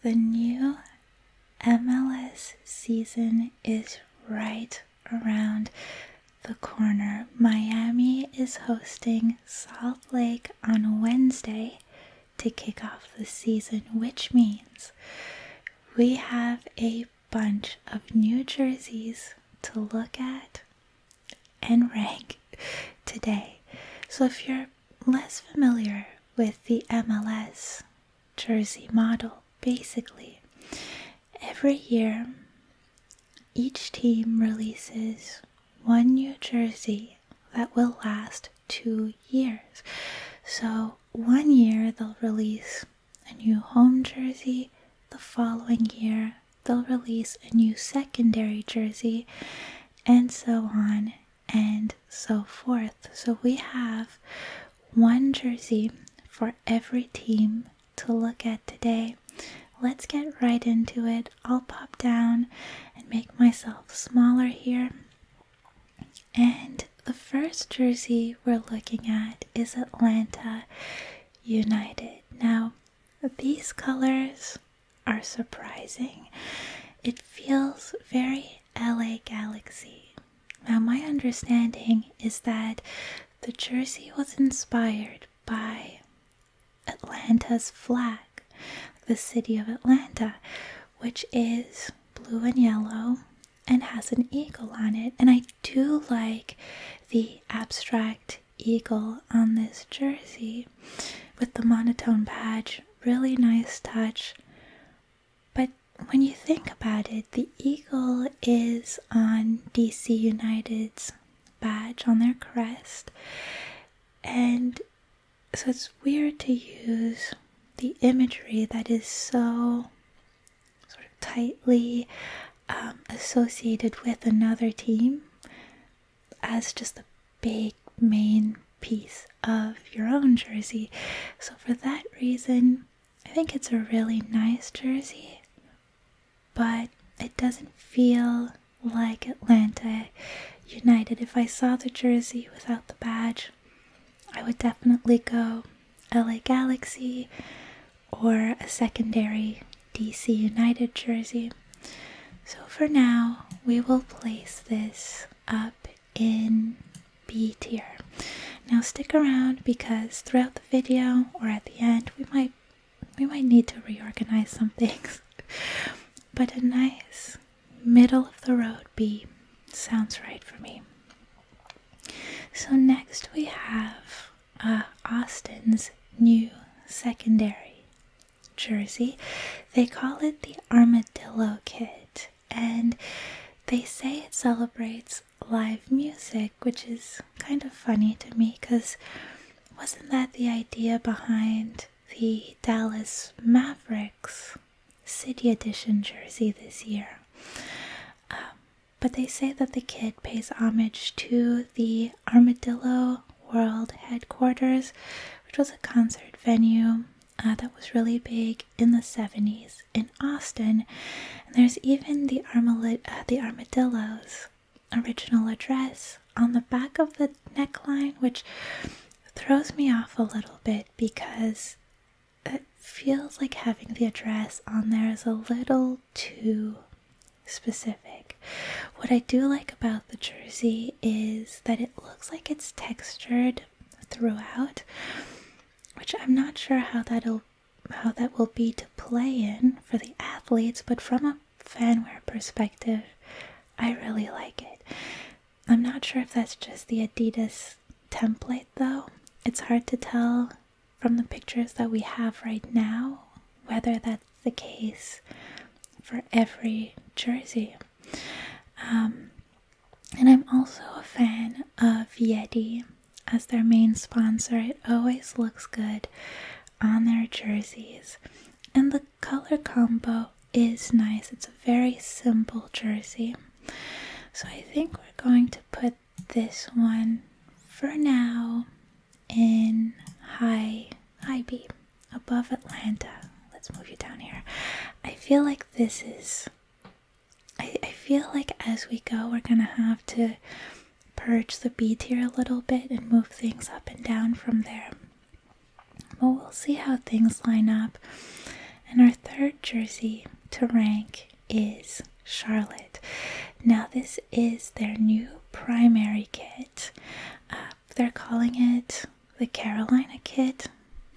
The new MLS season is right around the corner. Miami is hosting Salt Lake on Wednesday to kick off the season, which means we have a bunch of new jerseys to look at and rank today. So if you're less familiar with the MLS jersey model, basically every year each team releases one new jersey that will last 2 years. So 1 year they'll release a new home jersey, the following year they'll release a new secondary jersey, and so on and so forth. So we have one jersey for every team to look at today. Let's get right into it. I'll pop down and make myself smaller here. And the first jersey we're looking at is Atlanta United. Now, these colors are surprising. It feels very LA Galaxy. Now, my understanding is that the jersey was inspired by Atlanta's flag, the city of Atlanta, which is blue and yellow and has an eagle on it. And I do like the abstract eagle on this jersey with the monotone badge. Really nice touch. But when you think about it, the eagle is on DC United's badge on their crest. And so it's weird to use the imagery that is so sort of tightly associated with another team as just the big main piece of your own jersey. So for that reason, I think it's a really nice jersey, but it doesn't feel like Atlanta United. If I saw the jersey without the badge, I would definitely go LA Galaxy or a secondary DC United jersey. So for now, we will place this up in B tier. Now stick around because throughout the video or at the end, we might need to reorganize some things. But a nice middle of the road B sounds right for me. So next we have Austin's new secondary jersey. They call it the Armadillo Kit, and they say it celebrates live music, which is kind of funny to me because wasn't that the idea behind the Dallas Mavericks City Edition jersey this year? But they say that the kit pays homage to the Armadillo World Headquarters, which was a concert venue that was really big in the 70s in Austin. And there's even the Armadillo's original address on the back of the neckline, which throws me off a little bit because it feels like having the address on there is a little too specific. What I do like about the jersey is that it looks like it's textured throughout, which I'm not sure how that will be to play in for the athletes, but from a fanwear perspective, I really like it. I'm not sure if that's just the Adidas template though. It's hard to tell from the pictures that we have right now whether that's the case for every jersey. And I'm also a fan of Yeti as their main sponsor. It always looks good on their jerseys, and the color combo is nice. It's a very simple jersey, so I think we're going to put this one for now in high B, above Atlanta. Let's move you down here. I feel like this is I feel like as we go, we're gonna have to purge the B tier a little bit and move things up and down from there. But we'll see how things line up. And our third jersey to rank is Charlotte. Now this is their new primary kit. They're calling it the Carolina kit.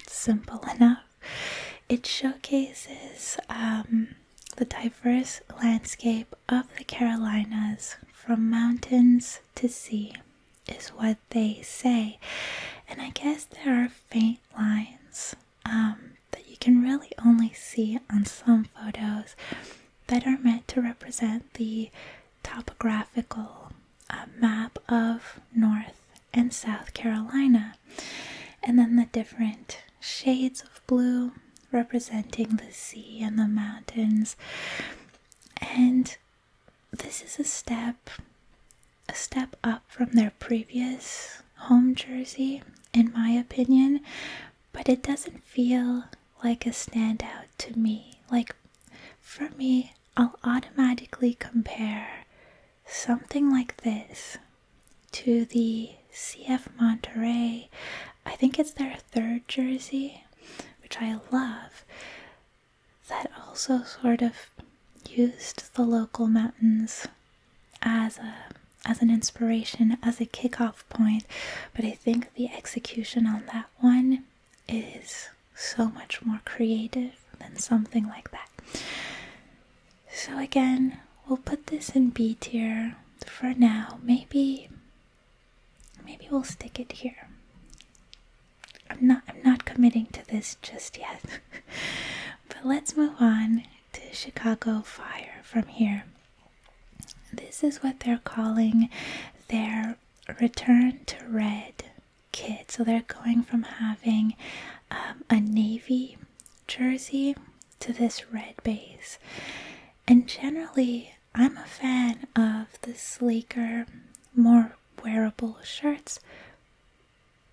Simple enough. It showcases the diverse landscape of the Carolinas from mountains to sea, is what they say. And I guess there are faint lines that you can really only see on some photos that are meant to represent the topographical map of North and South Carolina. And then the different shades of blue representing the sea and the mountains. And this is a step up from their previous home jersey, in my opinion, but it doesn't feel like a standout to me. Like, for me, I'll automatically compare something like this to the CF Monterey. I think it's their third jersey, which I love, that also sort of used the local mountains as an inspiration, as a kickoff point, but I think the execution on that one is so much more creative than something like that. So again, we'll put this in B tier for now. Maybe we'll stick it here. I'm not committing to this just yet. But let's move on to Chicago Fire from here. This is what they're calling their return to red kit. So they're going from having a navy jersey to this red base. And generally, I'm a fan of the sleeker, more wearable shirts,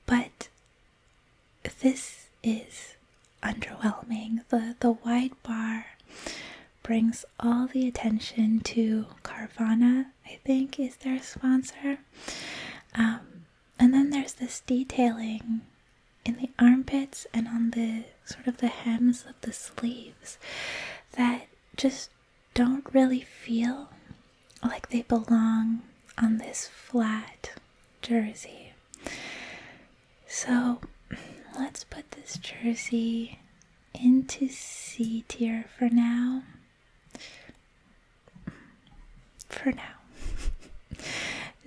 but this is underwhelming. The wide bar brings all the attention to Carvana, I think is their sponsor. And then there's this detailing in the armpits and on the sort of the hems of the sleeves that just don't really feel like they belong on this flat jersey. So let's put this jersey into C tier for now.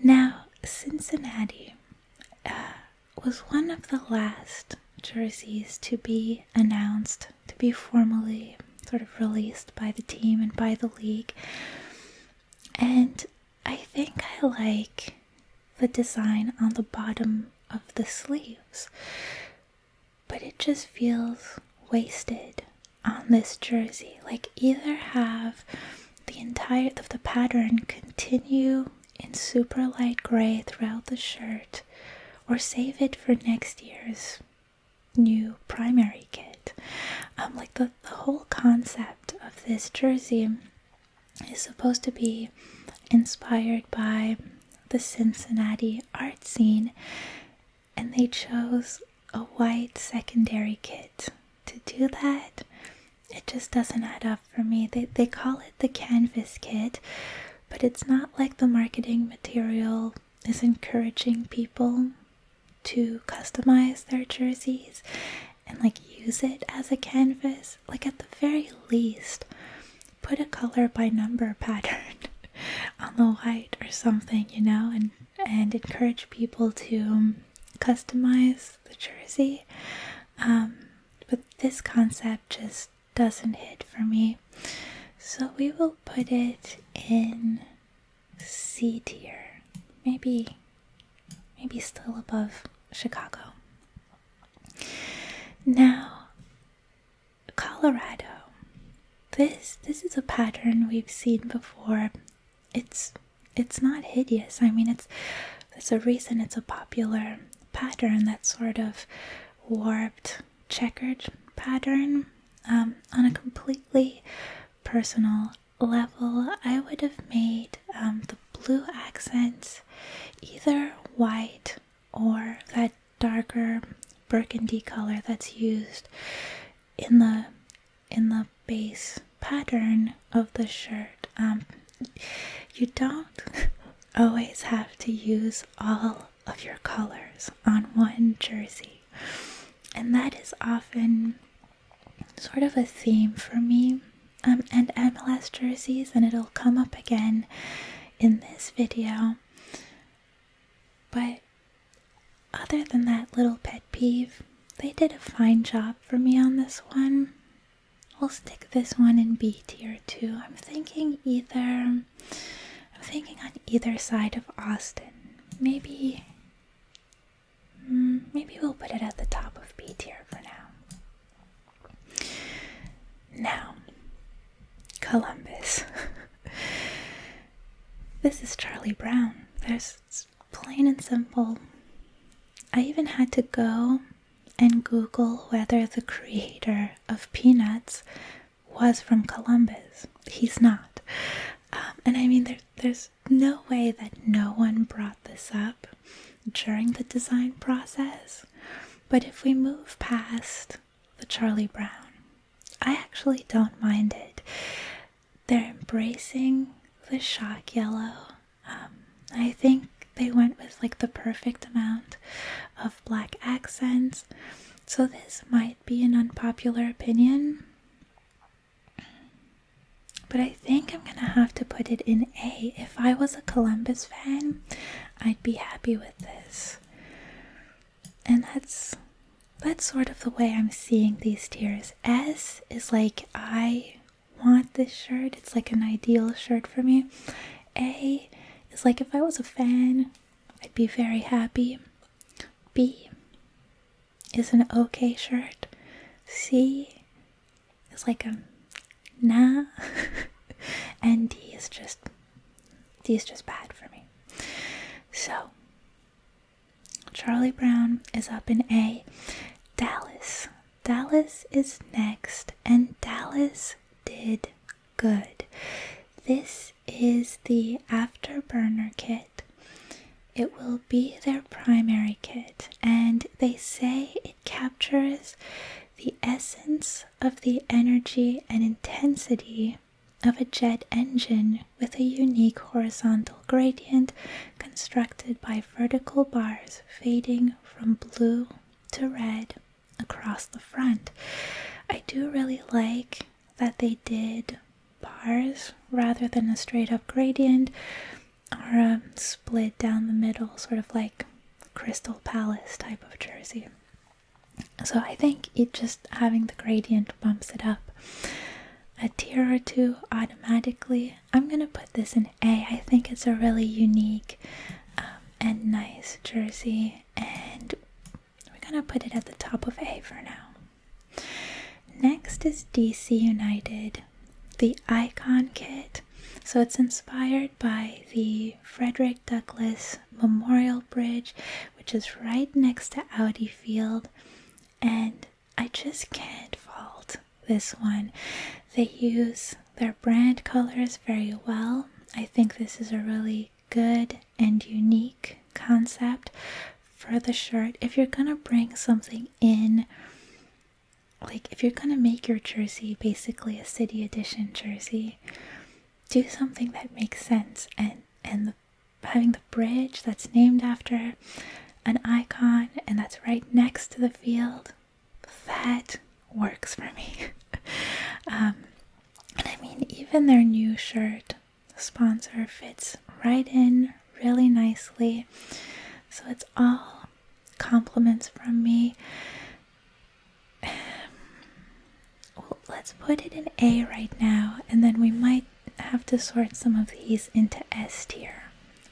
Now, Cincinnati was one of the last jerseys to be announced, to be formally sort of released by the team and by the league. And I think I like the design on the bottom of the sleeves, but it just feels wasted on this jersey. Like, either have the pattern continue in super light gray throughout the shirt, or save it for next year's new primary kit. Like the whole concept of this jersey is supposed to be inspired by the Cincinnati art scene, and they chose a white secondary kit to do that. It just doesn't add up for me. They call it the canvas kit, but it's not like the marketing material is encouraging people to customize their jerseys and like use it as a canvas. Like, at the very least, put a color by number pattern on the white or something, and encourage people to customize the jersey. But this concept just doesn't hit for me. So we will put it in C tier. Maybe still above Chicago. Now, Colorado. This is a pattern we've seen before. It's not hideous. I mean, there's a reason it's a popular pattern, that sort of warped, checkered pattern. On a completely personal level, I would have made the blue accents either white or that darker burgundy color that's used in the base pattern of the shirt. You don't always have to use all of your colors on one jersey. And that is often sort of a theme for me and MLS jerseys, and it'll come up again in this video. But other than that little pet peeve, they did a fine job for me on this one. We'll stick this one in B tier too. I'm thinking on either side of Austin. Maybe we'll put it at the top of B tier for now. Now, Columbus. This is Charlie Brown. There's plain and simple. I even had to go and Google whether the creator of Peanuts was from Columbus. He's not. And I mean, there's no way that no one brought this up during the design process. But if we move past the Charlie Brown, I actually don't mind it. They're embracing the shock yellow. I think they went with like the perfect amount of black accents. So this might be an unpopular opinion, but I think I'm gonna have to put it in A. If I was a Columbus fan, I'd be happy with this. And that's sort of the way I'm seeing these tiers. S is like, I want this shirt. It's like an ideal shirt for me. A is like, if I was a fan, I'd be very happy. B is an okay shirt. C is like a nah. And D is just bad for me. So Charlie Brown is up in A. Dallas is next, and Dallas did good. This is the Afterburner kit. It will be their primary kit, and they say it captures the essence of the energy and intensity of a jet engine with a unique horizontal gradient constructed by vertical bars fading from blue to red across the front. I do really like that they did bars rather than a straight up gradient or a split down the middle, sort of like Crystal Palace type of jersey. So I think it just having the gradient bumps it up a tier or two automatically. I'm gonna put this in A. I think it's a really unique and nice jersey, and we're gonna put it at the top of A for now. Next is DC United, the Icon kit. So it's inspired by the Frederick Douglass Memorial Bridge, which is right next to Audi Field, and I just can't fault this one. They use their brand colors very well. I think this is a really good and unique concept for the shirt. If you're gonna bring something in, like if you're gonna make your jersey basically a city edition jersey, do something that makes sense, and having the bridge that's named after an icon and that's right next to the field, that works for me. And I mean, even their new shirt sponsor fits right in really nicely. So it's all compliments from me. Well, let's put it in A right now, and then we might have to sort some of these into S tier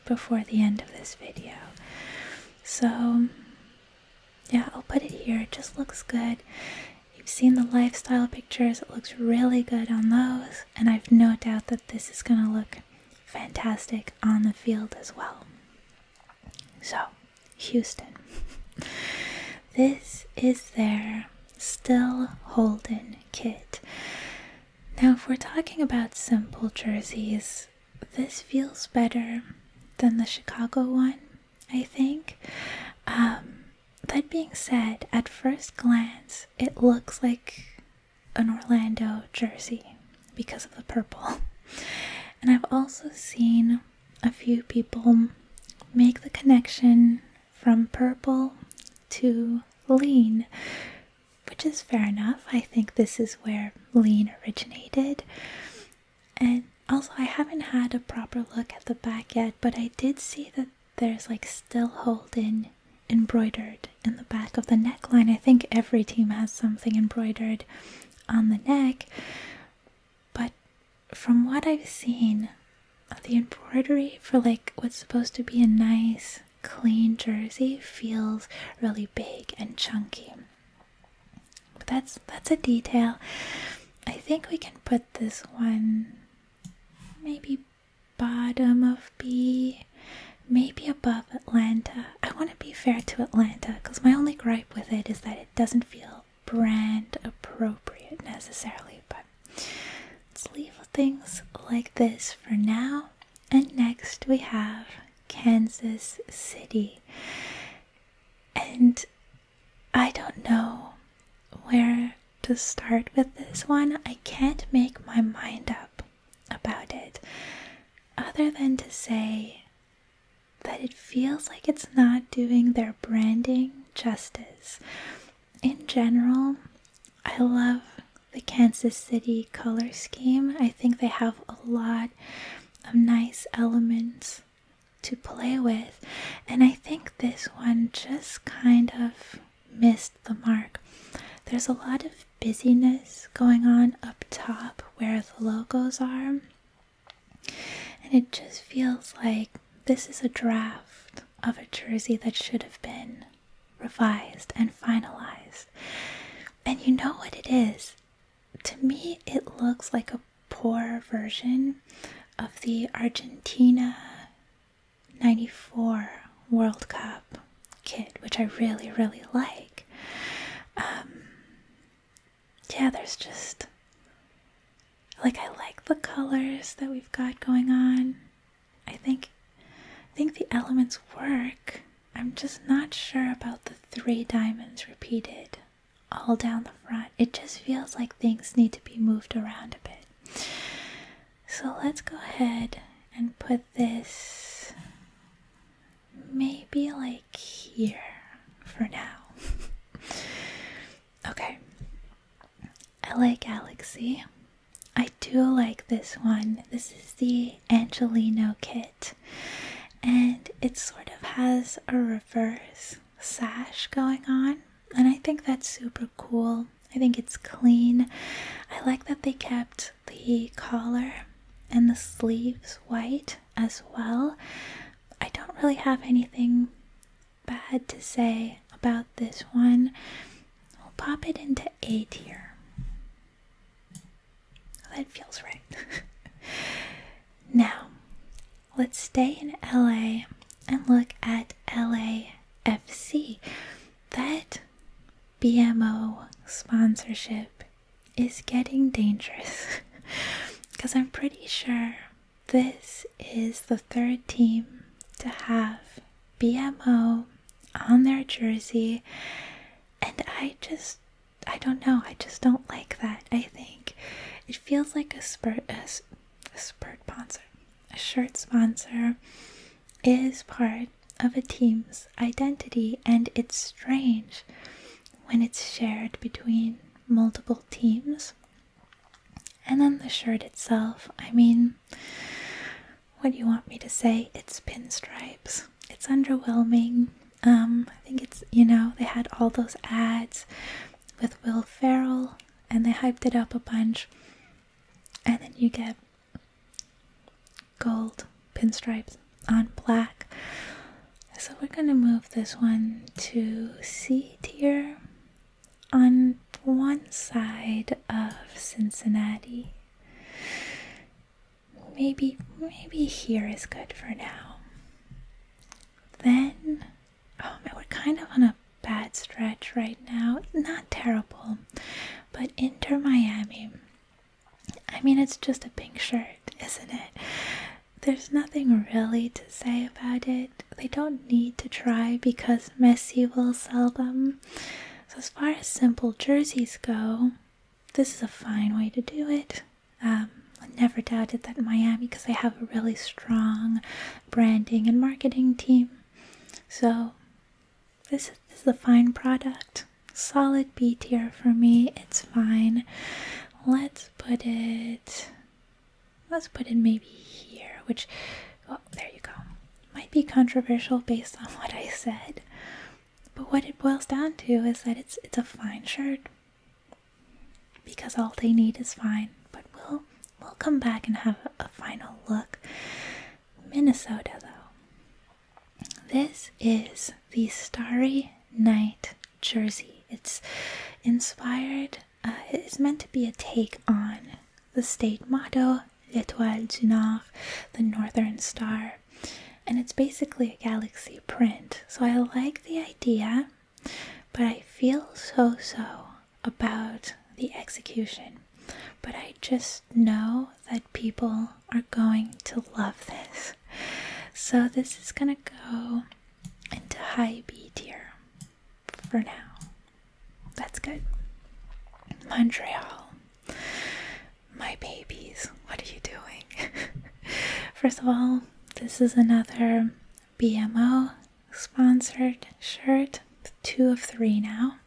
before the end of this video. So yeah, I'll put it here. It just looks good. You've seen the lifestyle pictures. It looks really good on those, and I've no doubt that this is gonna look fantastic on the field as well. So Houston. This is their Still Holden kit. Now, if we're talking about simple jerseys, this feels better than the Chicago one, I think. That being said, at first glance, it looks like an Orlando jersey, because of the purple. And I've also seen a few people make the connection from purple to lean, which is fair enough. I think this is where lean originated. And also, I haven't had a proper look at the back yet, but I did see that there's like still holding embroidered in the back of the neckline. I think every team has something embroidered on the neck, but from what I've seen, the embroidery for like what's supposed to be a nice clean jersey feels really big and chunky. But that's a detail. I think we can put this one maybe bottom of B, maybe above Atlanta. I want to be fair to Atlanta because my only gripe with it is that it doesn't feel brand appropriate necessarily, but let's leave things like this for now. And next we have Kansas City, and I don't know where to start with this one. I can't make my mind up about it other than to say that it feels like it's not doing their branding justice. In general, I love the Kansas City color scheme. I think they have a lot of nice elements to play with, and I think this one just kind of missed the mark. There's a lot of busyness going on up top where the logos are, and it just feels like this is a draft of a jersey that should have been revised and finalized. And you know what it is? To me, it looks like a poor version of the Argentina 94 World Cup kit, which I really, really like. Yeah, there's just, like, I like the colors that we've got going on. I think the elements work. I'm just not sure about the 3 diamonds repeated all down the front. It just feels like things need to be moved around a bit. So let's go ahead and put this maybe like here for now. Okay. LA Galaxy. I do like this one. This is the Angelino kit, and it sort of has a reverse sash going on, and I think that's super cool. I think it's clean. I like that they kept the collar and the sleeves white as well. I don't really have anything bad to say about this one. We'll pop it into A tier. That feels right. Now, let's stay in LA and look at LAFC. That BMO sponsorship is getting dangerous because I'm pretty sure this is the 3rd team to have BMO on their jersey, and I don't know, I just don't like that. I think it feels like a shirt sponsor is part of a team's identity, and it's strange when it's shared between multiple teams. And then the shirt itself, I mean, what do you want me to say? It's pinstripes. It's underwhelming. I think it's, they had all those ads with Will Ferrell, and they hyped it up a bunch, and then you get gold pinstripes on black. So we're going to move this one to C tier on one side of Cincinnati. Maybe here is good for now. Then, we're kind of on a bad stretch right now. Not terrible, but Inter Miami. I mean, it's just a pink shirt, isn't it? There's nothing really to say about it. They don't need to try because Messi will sell them. So as far as simple jerseys go, this is a fine way to do it. doubted that Miami, because they have a really strong branding and marketing team. So this is a fine product. Solid B tier for me. It's fine. Let's put it maybe here, which, oh, there you go. Might be controversial based on what I said. But what it boils down to is that it's a fine shirt. Because all they need is fine. But we'll come back and have a final look. Minnesota, though. This is the Starry Night jersey. It's inspired, it is meant to be a take on the state motto, L'Étoile du Nord, the Northern Star. And it's basically a galaxy print. So I like the idea, but I feel so about the execution. But I just know that people are going to love this. So this is gonna go into high B tier for now. That's good. Montreal. My babies, what are you doing? First of all, this is another BMO sponsored shirt. 2 of 3 now.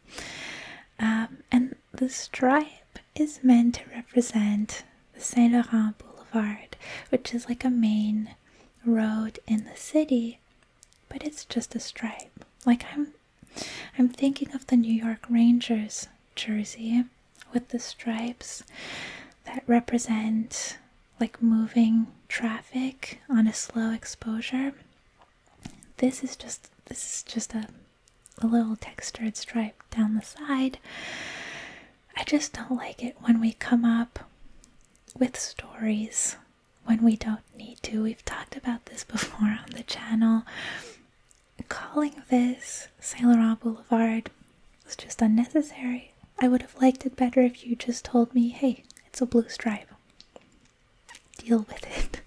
And the stripe is meant to represent the Saint Laurent Boulevard, which is like a main road in the city, but it's just a stripe. Like I'm thinking of the New York Rangers jersey with the stripes that represent like moving traffic on a slow exposure. This is just a little textured stripe down the side. I just don't like it when we come up with stories when we don't need to. We've talked about this before on the channel. Calling this Saint Laurent Boulevard was just unnecessary. I would have liked it better if you just told me, hey, it's a blue stripe. Deal with it.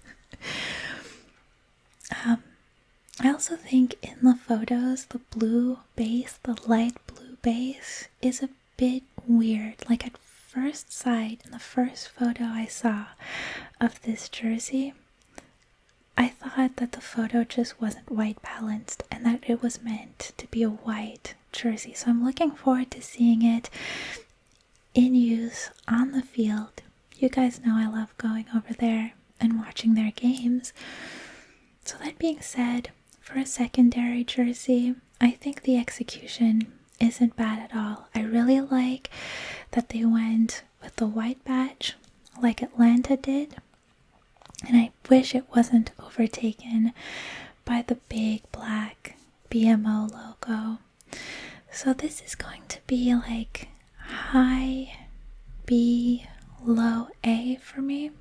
I also think in the photos, the blue base, the light blue base, is a bit weird. Like at first sight, in the first photo I saw of this jersey, I thought that the photo just wasn't white balanced and that it was meant to be a white jersey. So I'm looking forward to seeing it in use on the field. You guys know I love going over there and watching their games. So that being said, for a secondary jersey, I think the execution isn't bad at all. I really like that they went with the white badge like Atlanta did. And I wish it wasn't overtaken by the big black BMO logo. So this is going to be like high B, low A for me.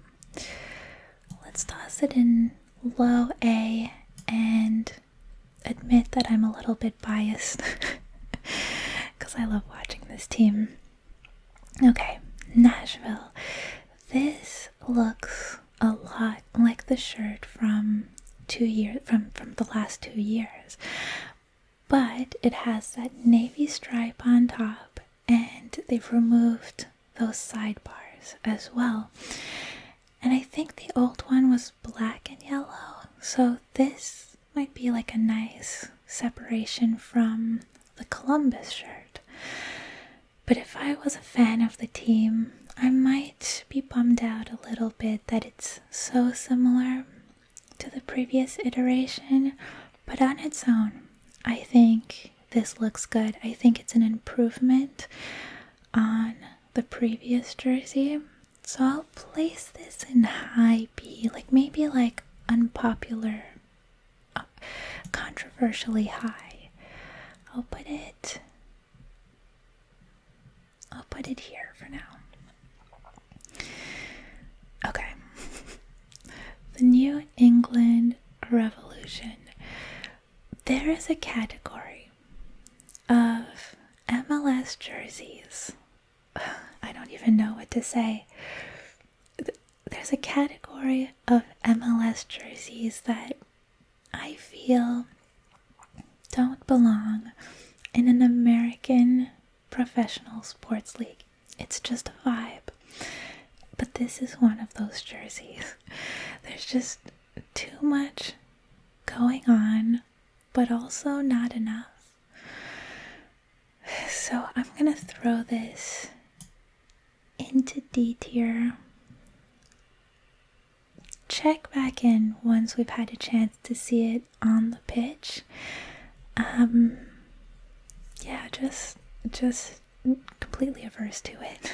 Let's toss it in low A and admit that I'm a little bit biased because I love watching this team. Okay, Nashville. This looks a lot like the shirt from the last 2 years, but it has that navy stripe on top and they've removed those sidebars as well. And I think the old one was black and yellow, so this might be like a nice separation from the Columbus shirt. But if I was a fan of the team, I might be bummed out a little bit that it's so similar to the previous iteration, but on its own, I think this looks good. I think it's an improvement on the previous jersey. So I'll place this in high B, like maybe like unpopular, controversially high. I'll put it here for now. Okay. The New England Revolution. There is a category of MLS jerseys. I don't even know what to say. There's a category of MLS jerseys that I feel don't belong in an American professional sports league. It's just a vibe. but this is one of those jerseys. There's just too much going on, but also not enough. So I'm gonna throw this into D tier. Check back in once we've had a chance to see it on the pitch. Yeah, just completely averse to it.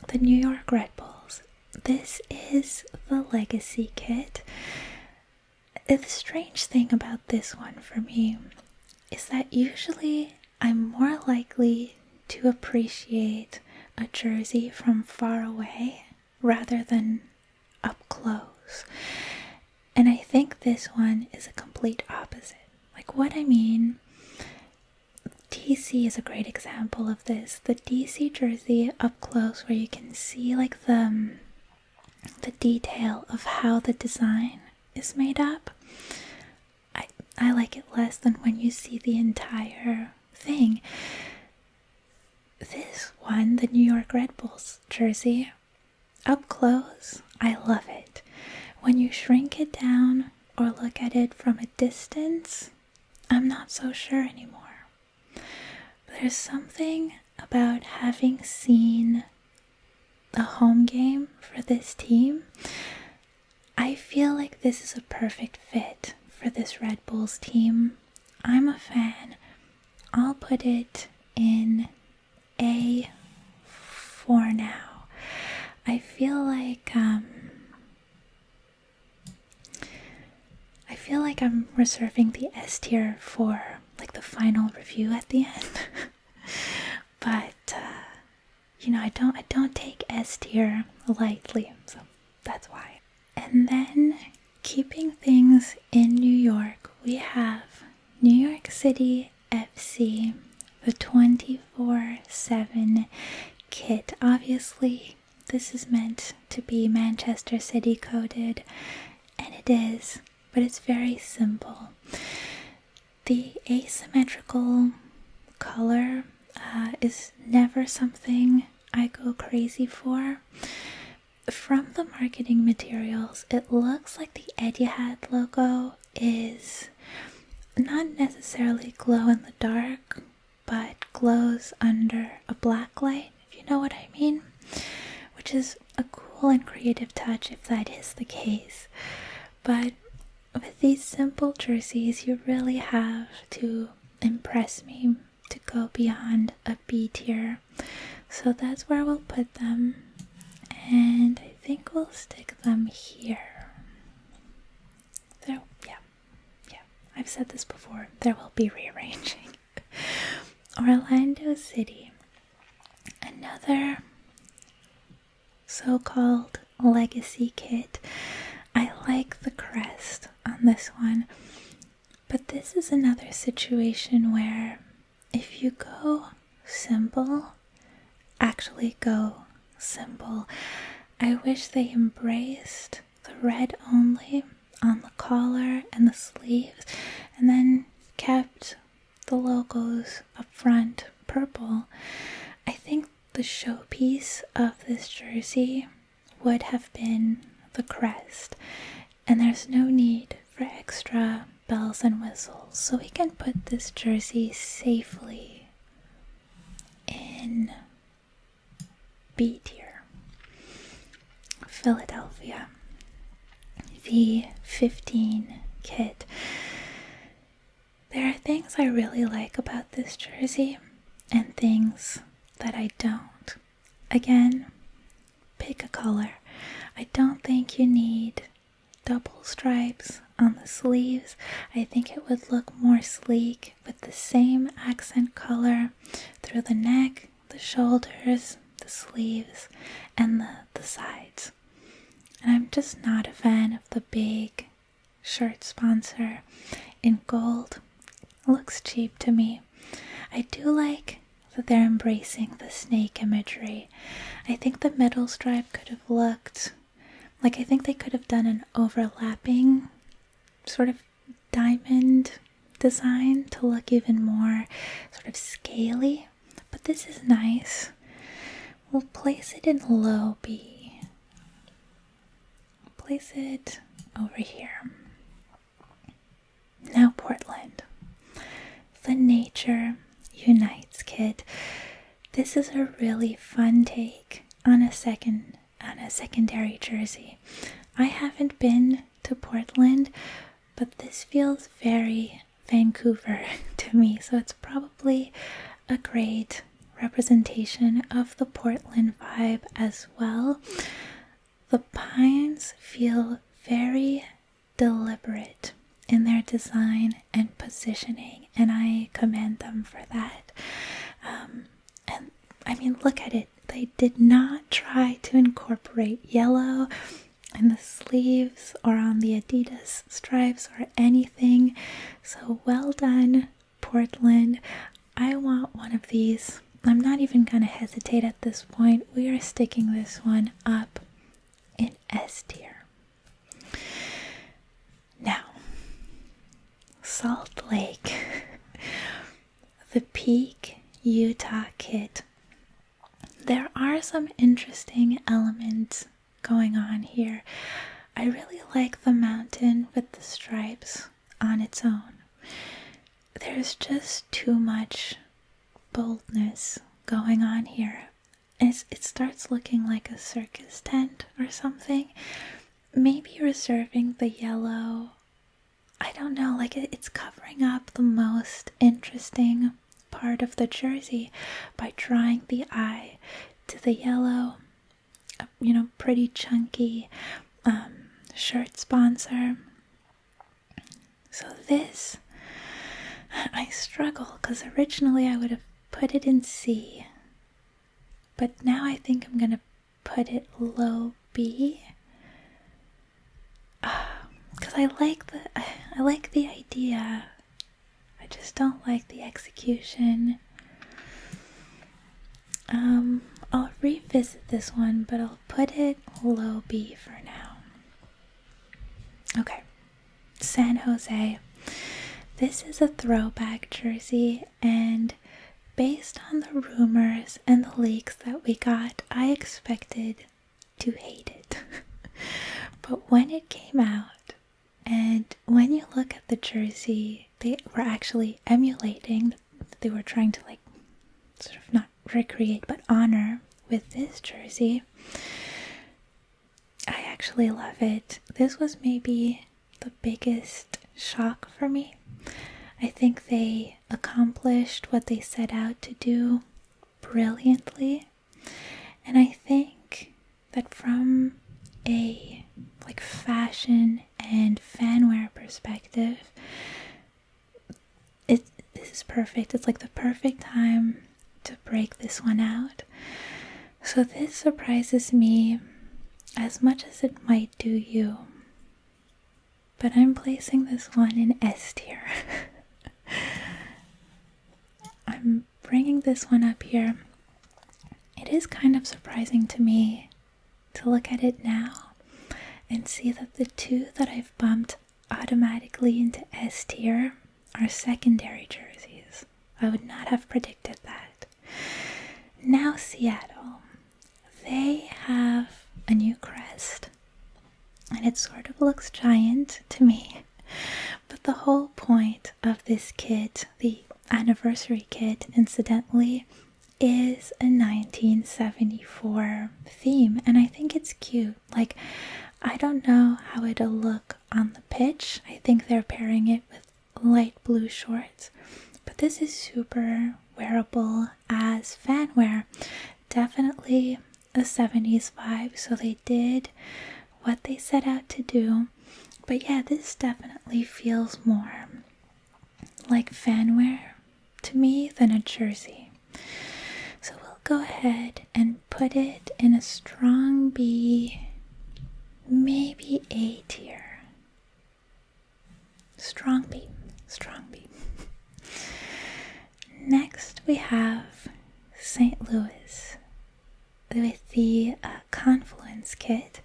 The New York Red Bulls. This is the Legacy kit. The strange thing about this one for me is that usually I'm more likely to appreciate a jersey from far away rather than up close. And I think this one is a complete opposite. Like, what I mean, DC is a great example of this. The DC jersey up close, where you can see like the detail of how the design is made up, I like it less than when you see the entire thing. This one, the New York Red Bulls jersey, up close, I love it. When you shrink it down or look at it from a distance, I'm not so sure anymore. There's something about having seen a home game for this team. I feel like this is a perfect fit for this Red Bulls team. I'm a fan. I'll put it in A for now. I feel like I'm reserving the S tier for like the final review at the end. But I don't take S tier lightly, so that's why. And then, keeping things in New York, we have New York City FC, the 24/7 kit. Obviously, this is meant to be Manchester City coded, and it is, but it's very simple. The asymmetrical color is never something I go crazy for. From the marketing materials, it looks like the Etihad logo is not necessarily glow in the dark, but glows under a black light, if you know what I mean, which is a cool and creative touch if that is the case. But with these simple jerseys, you really have to impress me to go beyond a B tier. So that's where we'll put them. And I think we'll stick them here. There, yeah. I've said this before. There will be rearranging. Orlando City. Another so-called legacy kit. I like the crest on this one. But this is another situation where if you go simple, actually go simple. I wish they embraced the red only on the collar and the sleeves, and then kept the logos up front purple. I think the showpiece of this jersey would have been the crest, and there's no need for extra bells and whistles, so we can put this jersey safely in B tier. Philadelphia, the 15 kit. There are things I really like about this jersey and things that I don't. Again, pick a color. I don't think you need double stripes on the sleeves. I think it would look more sleek with the same accent color through the neck, the shoulders, the sleeves, and the sides. And I'm just not a fan of the big shirt sponsor in gold. It looks cheap to me. I do like that they're embracing the snake imagery. I think the middle stripe could have looked like, I think they could have done an overlapping sort of diamond design to look even more sort of scaly, but this is nice. We'll place it in low B. Place it over here. Now Portland. The Nature Unites kit. This is a really fun take on a secondary jersey. I haven't been to Portland, but this feels very Vancouver to me, so it's probably a great representation of the Portland vibe as well. The pines feel very deliberate in their design and positioning, and I commend them for that. And I mean, look at it. They did not try to incorporate yellow in the sleeves or on the Adidas stripes or anything. So well done, Portland. I want one of these. I'm not even going to hesitate at this point. We are sticking this one up in S tier. Now, Salt Lake. The Peak Utah kit. There are some interesting elements going on here. I really like the mountain with the stripes on its own. There's just too much boldness going on here. It starts looking like a circus tent or something. Maybe reserving the yellow. I don't know, like it's covering up the most interesting part of the jersey by drawing the eye to the yellow, pretty chunky shirt sponsor. So this, I struggle because originally I would have put it in C, but now I think I'm gonna put it low B. Because I like the idea. I just don't like the execution. I'll revisit this one, but I'll put it low B for now. Okay, San Jose. This is a throwback jersey, and based on the rumors and the leaks that we got, I expected to hate it. But when it came out, and when you look at the jersey, they were actually emulating, they were trying to sort of not recreate but honor with this jersey. I actually love it. This was maybe the biggest shock for me. I think they accomplished what they set out to do brilliantly, and I think that from a fashion and fanwear perspective, this is perfect. It's like the perfect time to break this one out. So this surprises me as much as it might do you, but I'm placing this one in S tier. I'm bringing this one up here. It is kind of surprising to me to look at it now and see that the two that I've bumped automatically into S tier are secondary jerseys. I would not have predicted that. Now Seattle. They have a new crest, and it sort of looks giant to me. But the whole point of this kit, the anniversary kit, incidentally, is a 1974 theme, and I think it's cute. I don't know how it'll look on the pitch. I think they're pairing it with light blue shorts, but this is super wearable as fanwear. Definitely a 70s vibe, so they did what they set out to do. But yeah, this definitely feels more like fanwear to me than a jersey. So we'll go ahead and put it in a strong B, maybe A tier. Strong B, strong B. Next we have St. Louis with the Confluence kit.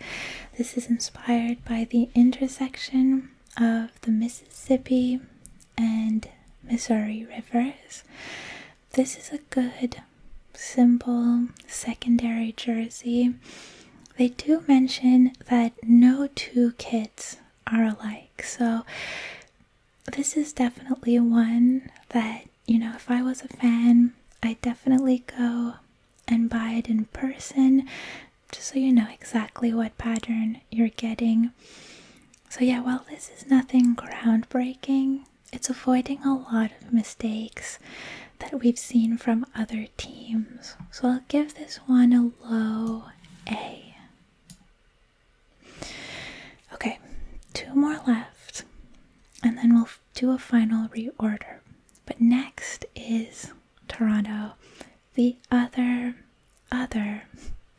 This is inspired by the intersection of the Mississippi and Missouri rivers. This is a good simple secondary jersey. They do mention that no two kits are alike, so this is definitely one that, if I was a fan, I'd definitely go and buy it in person, just so you know exactly what pattern you're getting. So yeah, while this is nothing groundbreaking, it's avoiding a lot of mistakes that we've seen from other teams. So I'll give this one a low A. Okay, 2 more left, and then we'll do a final reorder. But next is Toronto, the other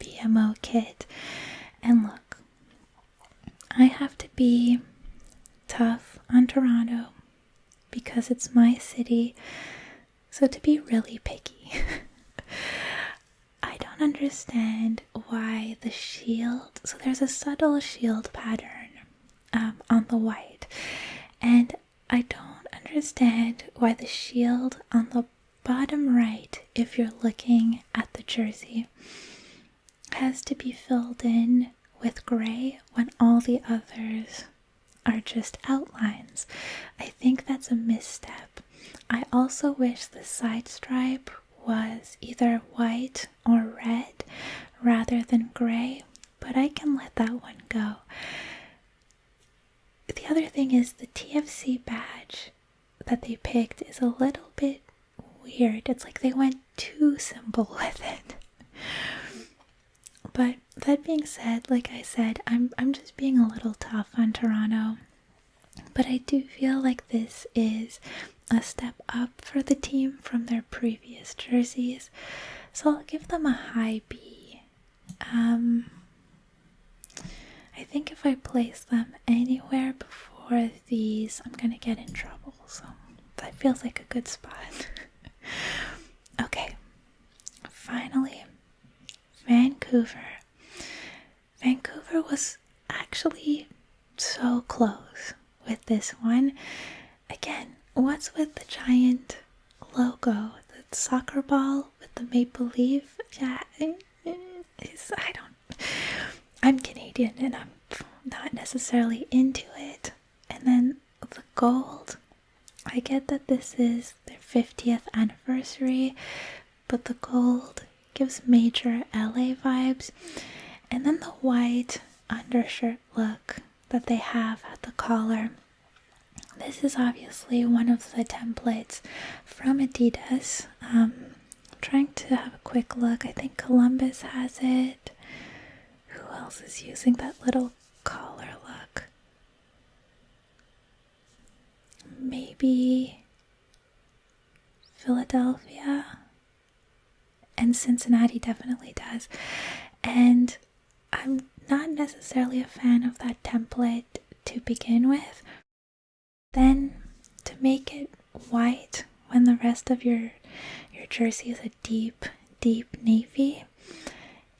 BMO kit. And look, I have to be tough on Toronto because it's my city, so to be really picky. I don't understand why the shield, so there's a subtle shield pattern on the white, and I don't understand why the shield on the bottom right, if you're looking at the jersey, has to be filled in with gray when all the others are just outlines. I think that's a misstep. I also wish the side stripe was either white or red rather than gray, but I can let that one go. The other thing is the TFC badge that they picked is a little bit weird. It's like they went too simple with it. But that being said, like I said, I'm just being a little tough on Toronto. But I do feel like this is a step up for the team from their previous jerseys. So I'll give them a high B. I think if I place them anywhere before these, I'm gonna get in trouble. So that feels like a good spot. Okay, finally, Vancouver. Vancouver was actually so close with this one. Again, what's with the giant logo? The soccer ball with the maple leaf? Yeah, I'm Canadian and I'm not necessarily into it. And then the gold. I get that this is their 50th anniversary, but the gold gives major LA vibes. And then the white undershirt look that they have at the collar. This is obviously one of the templates from Adidas. Trying to have a quick look. I think Columbus has it. Who else is using that little collar look? Maybe Philadelphia, and Cincinnati definitely does. And I'm not necessarily a fan of that template to begin with. Then to make it white when the rest of your jersey is a deep navy,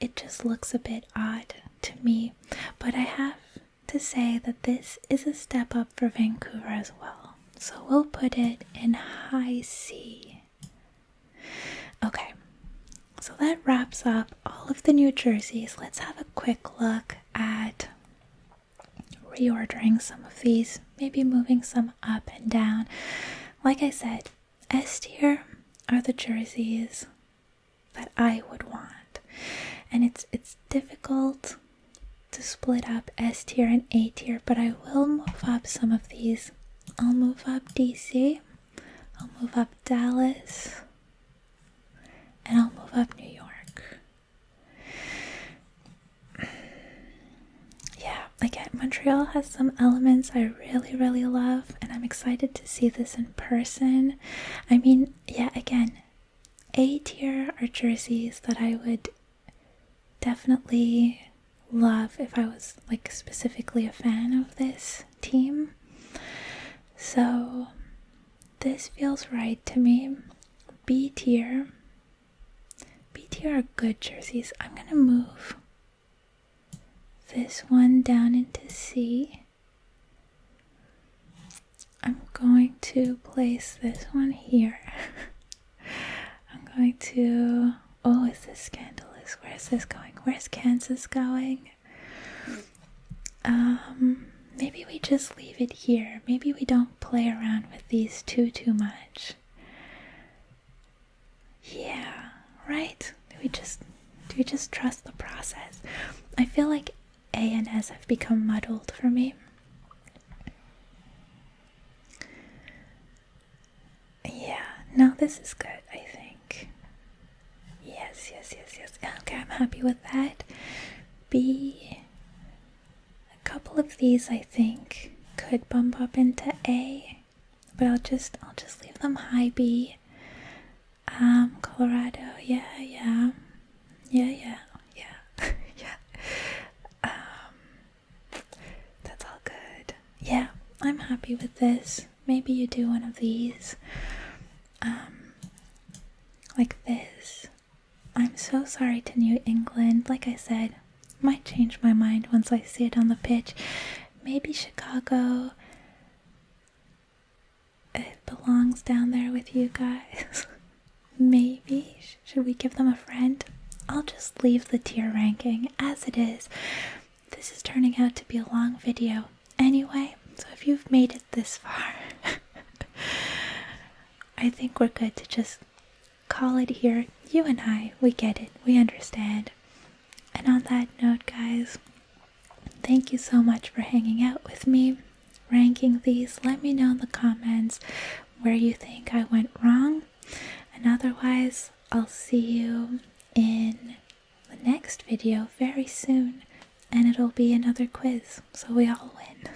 it just looks a bit odd to me. But I have to say that this is a step up for Vancouver as well. So we'll put it in high C. Okay, so that wraps up all of the new jerseys. Let's have a quick look at reordering some of these, maybe moving some up and down. Like I said, S tier are the jerseys that I would want. And it's difficult to split up S tier and A tier, but I will move up some of these. I'll move up DC, I'll move up Dallas, and I'll move up New York. Yeah, again, Montreal has some elements I really love, and I'm excited to see this in person. I mean, yeah, again, A tier are jerseys that I would definitely love if I was like specifically a fan of this team. So this feels right to me. B tier are good jerseys. I'm gonna move this one down into C. I'm going to place this one here. I'm going to Oh, is this scandalous? Where's this going? Where's Kansas going? Maybe we just leave it here. Maybe we don't play around with these too much. Yeah, right? Do we just trust the process? I feel like A and S have become muddled for me. Yeah, no, this is good, I think. Yes. Okay, I'm happy with that. B. A couple of these, I think, could bump up into A, but I'll just leave them high B. Colorado, yeah. That's all good. Yeah, I'm happy with this. Maybe you do one of these. Like this. I'm so sorry to New England. Like I said, might change my mind once I see it on the pitch. Maybe Chicago. It belongs down there with you guys. Maybe. Should we give them a friend? I'll just leave the tier ranking as it is. This is turning out to be a long video anyway, so if you've made it this far, I think we're good to just call it here. You and I, we get it. We understand. And on that note, guys, thank you so much for hanging out with me, ranking these. Let me know in the comments where you think I went wrong. And otherwise, I'll see you in the next video very soon. And it'll be another quiz, so we all win.